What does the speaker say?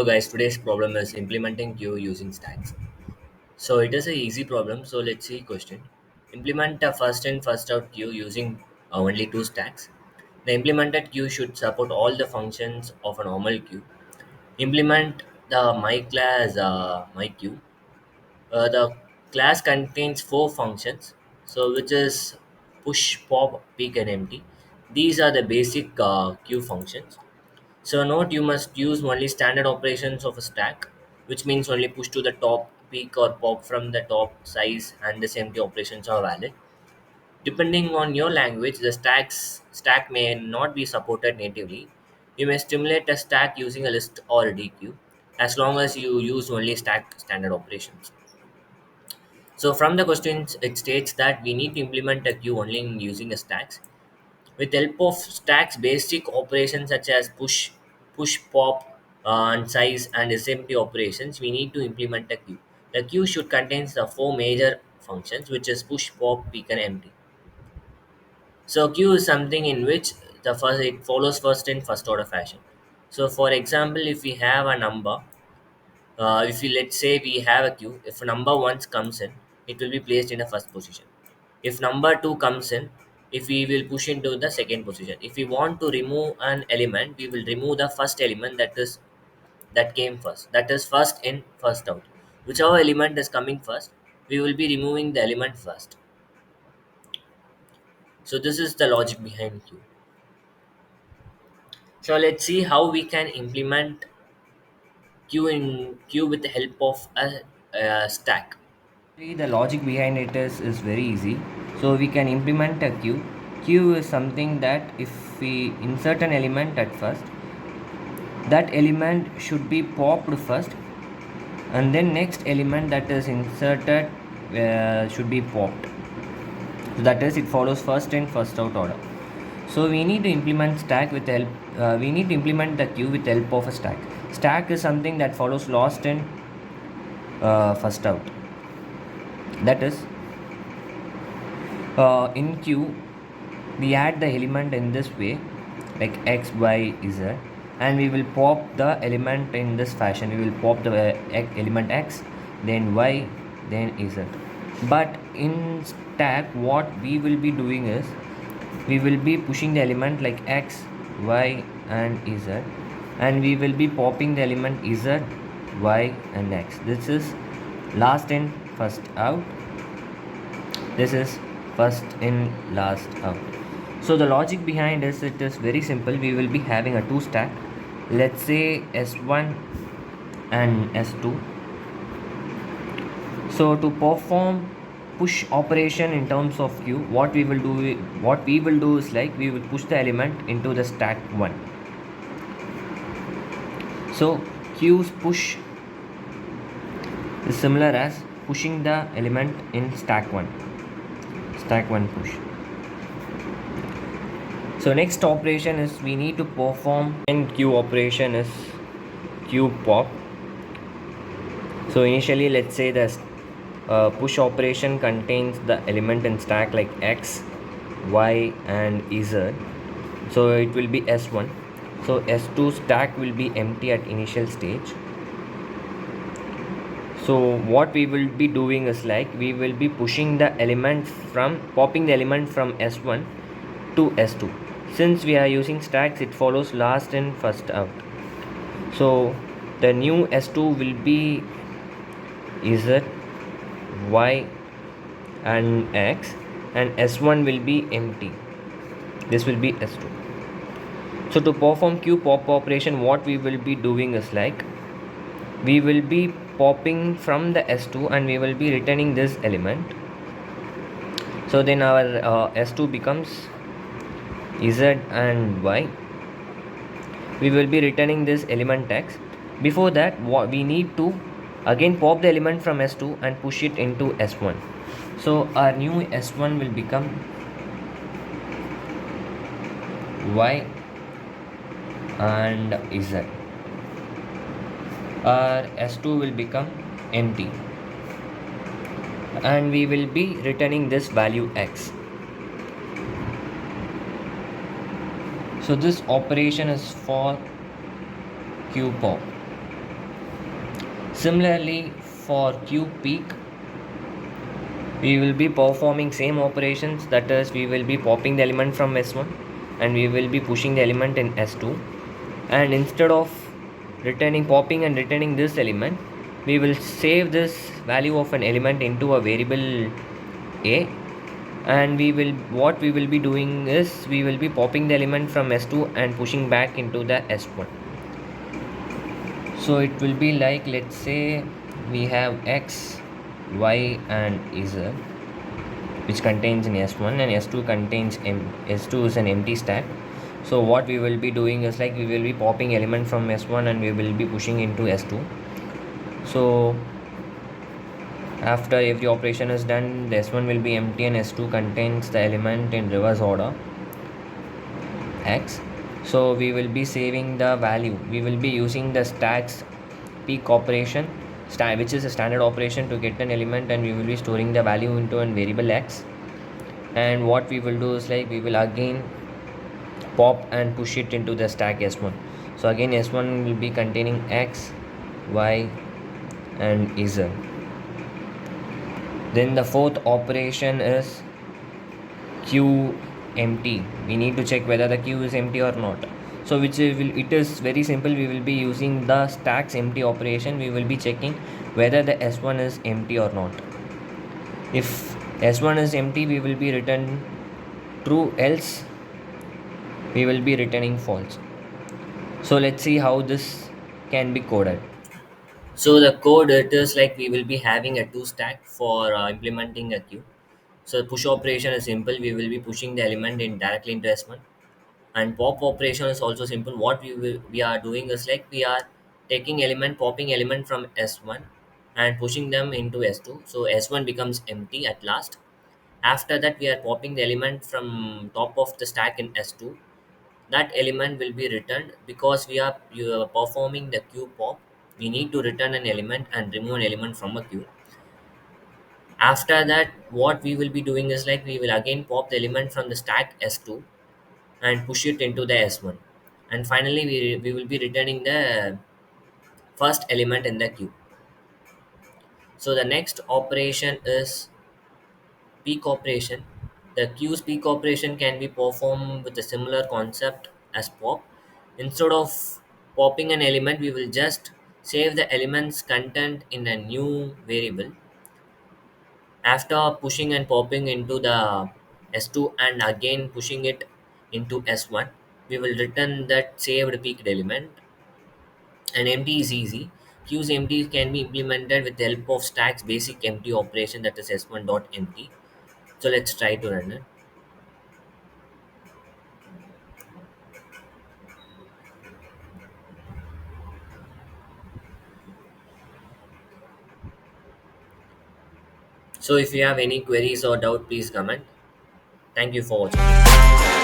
Hello guys, today's problem is implementing queue using stacks. So it is a easy problem. So let's see question. Implement a first in first out queue using only two stacks. The implemented queue should support all the functions of a normal queue. Implement the my class my queue. The class contains four functions. So which is push, pop, pick, and empty. These are the basic queue functions. So note you must use only standard operations of a stack, which means only push to the top, pick or pop from the top, size, and the empty operations are valid. Depending on your language, the stack may not be supported natively. You may stimulate a stack using a list or a DQ, as long as you use only stack standard operations. So from the questions, it states that we need to implement a queue only in using a stacks. With help of stacks, basic operations such as push, pop, and size and SMT operations, we need to implement a queue. The queue should contain the four major functions, which is push, pop, pick, and empty. So queue is something in which the first it follows first in first order fashion. So for example, if we have a number, if we let's say we have a queue, if number one comes in, it will be placed in the first position. If number two comes in, if we will push into the second position. If we want to remove an element, we will remove the first element that came first. That is first in, first out. Whichever element is coming first, we will be removing the element first. So this is the logic behind queue. So let's see how we can implement queue with the help of a stack. Actually, the logic behind it is very easy. So we can implement a queue. Queue is something that if we insert an element at first, that element should be popped first, and then next element that is inserted should be popped. So that is, it follows first in first out order. So we need to implement stack with help. We need to implement the queue with help of a stack. Stack is something that follows last in first out. That is, in queue we add the element in this way, like x, y, z, and we will pop the element in this fashion. We will pop the element x, then y, then z. But in stack, what we will be doing is we will be pushing the element like x, y, and z, and we will be popping the element z, y, and x. This is last in first out. This is first in last out. So the logic behind this, it is very simple. We will be having a two stack, let's say s1 and s2. So to perform push operation in terms of queue, what we will do is like we will push the element into the stack 1. So queue's push is similar as pushing the element in stack 1. Stack 1 push. So next operation is we need to perform, and queue operation is queue pop. So initially, let's say the push operation contains the element in stack like x, y, and z. So it will be s1. So s2 stack will be empty at initial stage. So what we will be doing is like we will be pushing the element from popping the element from s1 to s2. Since we are using stacks, it follows last in first out. So the new s2 will be z, y, and x, and s1 will be empty. This will be s2. So to perform queue pop operation, what we will be doing is like we will be popping from the s2 and we will be returning this element. So then our s2 becomes z and y. We will be returning this element x. Before that, what we need to again pop the element from s2 and push it into s1. So our new s1 will become y and z. Our s2 will become empty, and we will be returning this value x. So this operation is for queue pop. Similarly, for q peak, we will be performing same operations, that is we will be popping the element from s1 and we will be pushing the element in s2, and instead of returning popping and returning this element, we will save this value of an element into a variable a, and we will what we will be doing is we will be popping the element from s2 and pushing back into the s1. So it will be like, let's say we have x, y and z, which contains in s1, and s2 contains s2 is an empty stack. So what we will be doing is like we will be popping element from s1 and we will be pushing into s2. So after every operation is done, the s1 will be empty and s2 contains the element in reverse order x. So we will be saving the value, we will be using the stacks peak operation, which is a standard operation to get an element, and we will be storing the value into a variable x. And what we will do is like we will again pop and push it into the stack s1. So again s1 will be containing x, y and z. Then the fourth operation is q empty. We need to check whether the queue is empty or not. So it is very simple, we will be using the stacks empty operation. We will be checking whether the s1 is empty or not. If s1 is empty, we will be return true, else we will be returning false. So let's see how this can be coded. So the code, it is like we will be having a two stack for implementing a queue. So push operation is simple. We will be pushing the element in directly into S1, and pop operation is also simple. What we are doing is like we are taking element, popping element from S1 and pushing them into S2. So S1 becomes empty at last. After that, we are popping the element from top of the stack in S2. That element will be returned because you are performing the queue pop. We need to return an element and remove an element from a queue. After that, what we will be doing is like we will again pop the element from the stack S2 and push it into the S1. And finally, we will be returning the first element in the queue. So the next operation is peak operation. The queue's peak operation can be performed with a similar concept as pop. Instead of popping an element, we will just save the element's content in a new variable. After pushing and popping into the S2 and again pushing it into S1, we will return that saved peaked element. And empty is easy. Queues empty can be implemented with the help of stacks basic empty operation, that is S1 dot empty. So let's try to run it. So if you have any queries or doubt, please comment. Thank you for watching.